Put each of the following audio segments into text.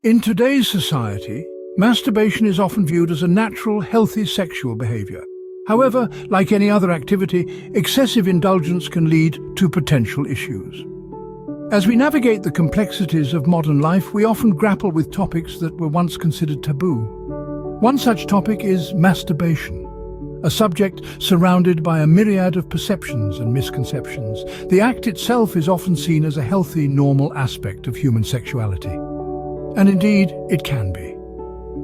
In today's society, masturbation is often viewed as a natural, healthy sexual behavior. However, like any other activity, excessive indulgence can lead to potential issues. As we navigate the complexities of modern life, we often grapple with topics that were once considered taboo. One such topic is masturbation, a subject surrounded by a myriad of perceptions and misconceptions. The act itself is often seen as a healthy, normal aspect of human sexuality. And indeed, it can be.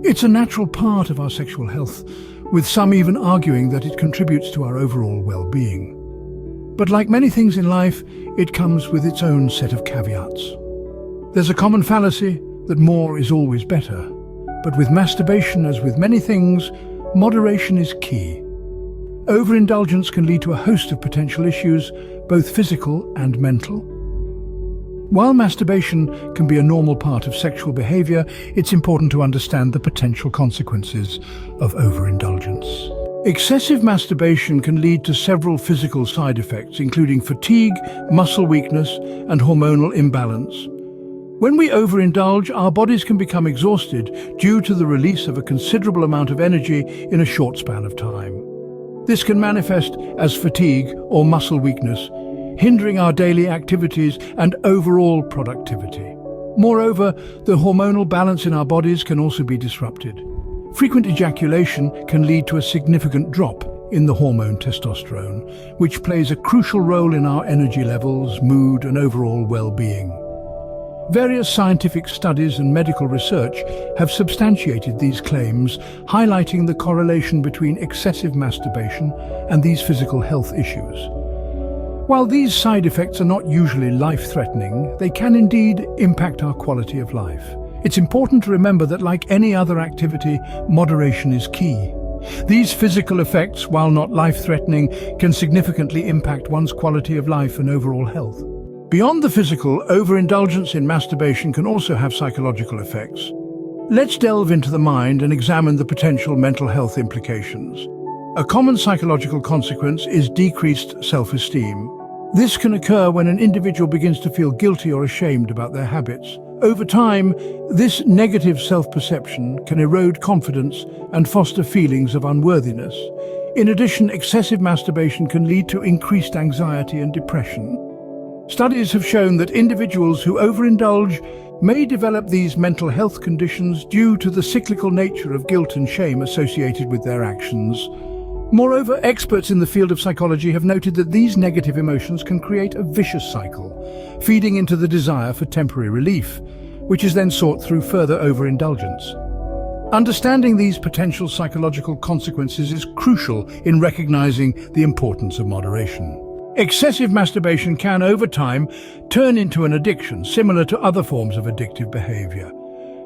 It's a natural part of our sexual health, with some even arguing that it contributes to our overall well-being. But like many things in life, it comes with its own set of caveats. There's a common fallacy that more is always better. But with masturbation, as with many things, moderation is key. Overindulgence can lead to a host of potential issues, both physical and mental. While masturbation can be a normal part of sexual behavior, it's important to understand the potential consequences of overindulgence. Excessive masturbation can lead to several physical side effects, including fatigue, muscle weakness, and hormonal imbalance. When we overindulge, our bodies can become exhausted due to the release of a considerable amount of energy in a short span of time. This can manifest as fatigue or muscle weakness, hindering our daily activities and overall productivity. Moreover, the hormonal balance in our bodies can also be disrupted. Frequent ejaculation can lead to a significant drop in the hormone testosterone, which plays a crucial role in our energy levels, mood, and overall well-being. Various scientific studies and medical research have substantiated these claims, highlighting the correlation between excessive masturbation and these physical health issues. While these side effects are not usually life-threatening, they can indeed impact our quality of life. It's important to remember that, like any other activity, moderation is key. These physical effects, while not life-threatening, can significantly impact one's quality of life and overall health. Beyond the physical, overindulgence in masturbation can also have psychological effects. Let's delve into the mind and examine the potential mental health implications. A common psychological consequence is decreased self-esteem. This can occur when an individual begins to feel guilty or ashamed about their habits. Over time, this negative self-perception can erode confidence and foster feelings of unworthiness. In addition, excessive masturbation can lead to increased anxiety and depression. Studies have shown that individuals who overindulge may develop these mental health conditions due to the cyclical nature of guilt and shame associated with their actions. Moreover, experts in the field of psychology have noted that these negative emotions can create a vicious cycle, feeding into the desire for temporary relief, which is then sought through further overindulgence. Understanding these potential psychological consequences is crucial in recognizing the importance of moderation. Excessive masturbation can, over time, turn into an addiction, similar to other forms of addictive behavior.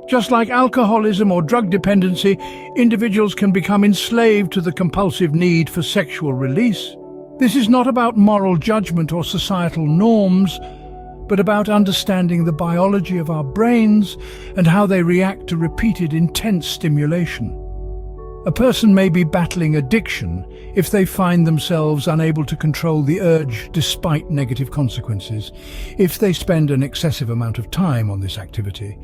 Just like alcoholism or drug dependency, individuals can become enslaved to the compulsive need for sexual release. This is not about moral judgment or societal norms, but about understanding the biology of our brains and how they react to repeated intense stimulation. A person may be battling addiction if they find themselves unable to control the urge despite negative consequences, if they spend an excessive amount of time on this activity,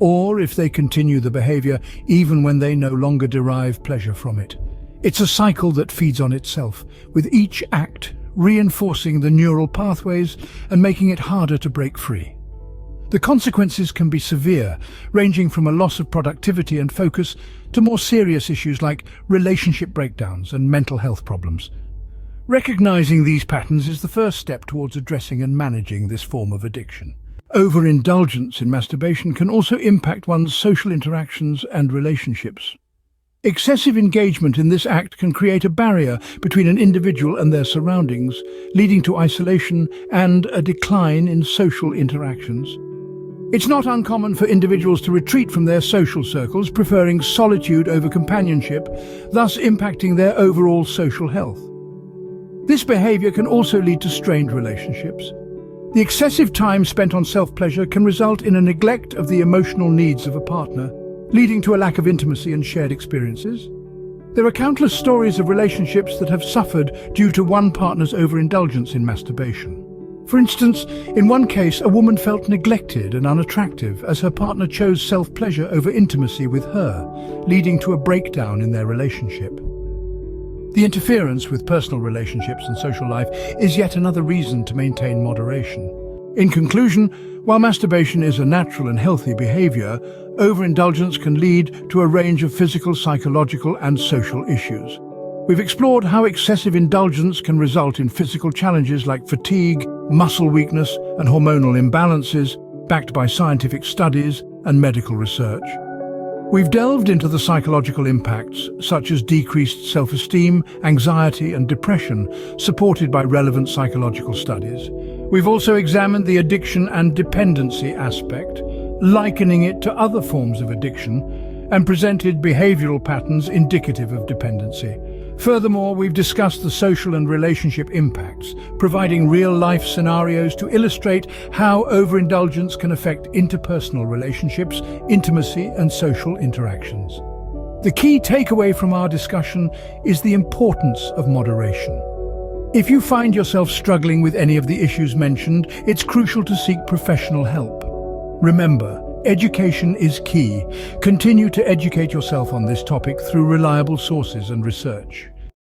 or if they continue the behavior even when they no longer derive pleasure from it. It's a cycle that feeds on itself, with each act reinforcing the neural pathways and making it harder to break free. The consequences can be severe, ranging from a loss of productivity and focus to more serious issues like relationship breakdowns and mental health problems. Recognizing these patterns is the first step towards addressing and managing this form of addiction. Overindulgence in masturbation can also impact one's social interactions and relationships. Excessive engagement in this act can create a barrier between an individual and their surroundings, leading to isolation and a decline in social interactions. It's not uncommon for individuals to retreat from their social circles, preferring solitude over companionship, thus impacting their overall social health. This behavior can also lead to strained relationships. The excessive time spent on self-pleasure can result in a neglect of the emotional needs of a partner, leading to a lack of intimacy and shared experiences. There are countless stories of relationships that have suffered due to one partner's overindulgence in masturbation. For instance, in one case, a woman felt neglected and unattractive as her partner chose self-pleasure over intimacy with her, leading to a breakdown in their relationship. The interference with personal relationships and social life is yet another reason to maintain moderation. In conclusion, while masturbation is a natural and healthy behavior, overindulgence can lead to a range of physical, psychological, and social issues. We've explored how excessive indulgence can result in physical challenges like fatigue, muscle weakness, and hormonal imbalances, backed by scientific studies and medical research. We've delved into the psychological impacts, such as decreased self-esteem, anxiety, and depression, supported by relevant psychological studies. We've also examined the addiction and dependency aspect, likening it to other forms of addiction, and presented behavioral patterns indicative of dependency. Furthermore, we've discussed the social and relationship impacts, providing real-life scenarios to illustrate how overindulgence can affect interpersonal relationships, intimacy, and social interactions. The key takeaway from our discussion is the importance of moderation. If you find yourself struggling with any of the issues mentioned, it's crucial to seek professional help. Remember, education is key. Continue to educate yourself on this topic through reliable sources and research.